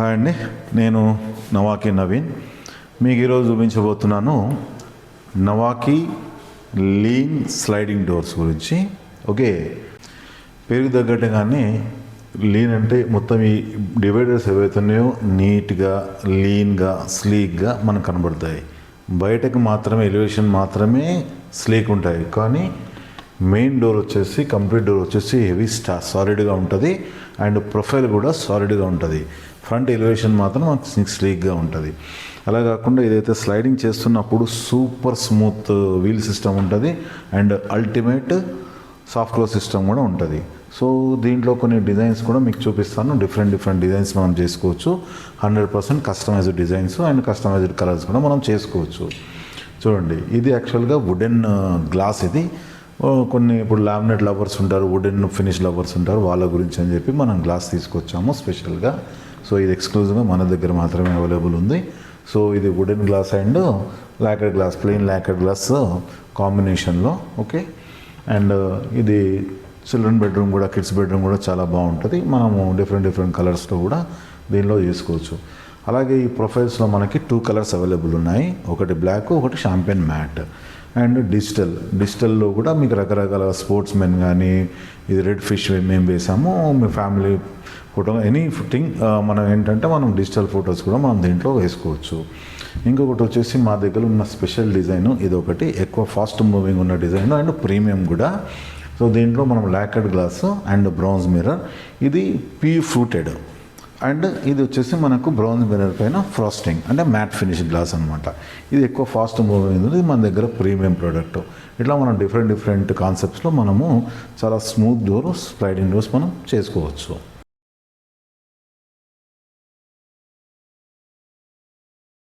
Hi అండి, నేను నవాకి నవీన్. మీకు ఈరోజు చూపించబోతున్నాను నవాకి లీన్ స్లైడింగ్ డోర్స్ గురించి. ఓకే, పేరుకు తగ్గట్టుగానే లీన్ అంటే మొత్తం ఈ డివైడర్స్ ఏవైతున్నాయో నీట్గా, లీన్గా, స్లీక్గా మనకు కనబడతాయి. బయటకు మాత్రమే ఎలివేషన్ మాత్రమే స్లీక్ ఉంటాయి, కానీ మెయిన్ డోర్ వచ్చేసి కంప్లీట్ డోర్ వచ్చేసి హెవీ సాలిడ్గా ఉంటుంది అండ్ ప్రొఫైల్ కూడా సాలిడ్గా ఉంటుంది. ఫ్రంట్ ఎలివేషన్ మాత్రం స్లీక్గా ఉంటుంది. అలా కాకుండా ఏదైతే స్లైడింగ్ చేస్తున్నప్పుడు సూపర్ స్మూత్ వీల్ సిస్టమ్ ఉంటుంది and ultimate soft close system కూడా ఉంటుంది. సో దీంట్లో కొన్ని డిజైన్స్ కూడా మీకు చూపిస్తాను. డిఫరెంట్ డిజైన్స్ మనం చేసుకోవచ్చు. 100% customized designs and customized colours కూడా మనం చేసుకోవచ్చు. చూడండి, ఇది యాక్చువల్గా వుడెన్ గ్లాస్. ఇది కొన్ని ఇప్పుడు లామినేట్ లవర్స్ ఉంటారు, వుడెన్ ఫినిష్ లవర్స్ ఉంటారు, వాళ్ళ గురించి అని చెప్పి మనం గ్లాస్ తీసుకొచ్చాము స్పెషల్గా. సో ఇది ఎక్స్క్లూజివ్గా మన దగ్గర మాత్రమే అవైలబుల్ ఉంది. సో ఇది wooden glass and lacquered glass, plain lacquered glass కాంబినేషన్లో. ఓకే, అండ్ ఇది చిల్డ్రన్ బెడ్రూమ్ కూడా, కిడ్స్ బెడ్రూమ్ కూడా చాలా బాగుంటుంది. మనము డిఫరెంట్ కలర్స్తో కూడా దీనిలో చేసుకోవచ్చు. అలాగే ఈ ప్రొఫైల్స్లో మనకి 2 కలర్స్ అవైలబుల్ ఉన్నాయి. ఒకటి బ్లాక్, ఒకటి షాంపెన్ మ్యాట్. అండ్ డిజిటల్లో కూడా మీకు రకరకాల స్పోర్ట్స్ మెన్ కానీ, ఇది రెడ్ ఫిష్ మేము వేసాము, మీ ఫ్యామిలీ ఫోటో ఎనీథింగ్ మనం ఏంటంటే మనం డిజిటల్ ఫొటోస్ కూడా మనం దీంట్లో వేసుకోవచ్చు. ఇంకొకటి వచ్చేసి మా దగ్గర ఉన్న స్పెషల్ డిజైన్ ఇది ఒకటి, ఎక్కువ ఫాస్ట్ మూవింగ్ ఉన్న డిజైన్ అండ్ ప్రీమియం కూడా. సో దీంట్లో మనం locked glass and browns mirror, ఇది పీ ఫ్రూటెడ్ అండ్ ఇది వచ్చేసి మనకు బ్రౌన్స్ మిర్రర్ పైన ఫ్రాస్టింగ్ అంటే మ్యాట్ ఫినిష్ గ్లాస్ అనమాట. ఇది ఎక్కువ ఫాస్ట్ మూవింగ్ ఉంది, మన దగ్గర ప్రీమియం ప్రోడక్ట్. ఇట్లా మనం డిఫరెంట్ కాన్సెప్ట్స్లో మనము చాలా స్మూత్ డోర్స్, స్లైడింగ్ డోర్స్ మనం చేసుకోవచ్చు.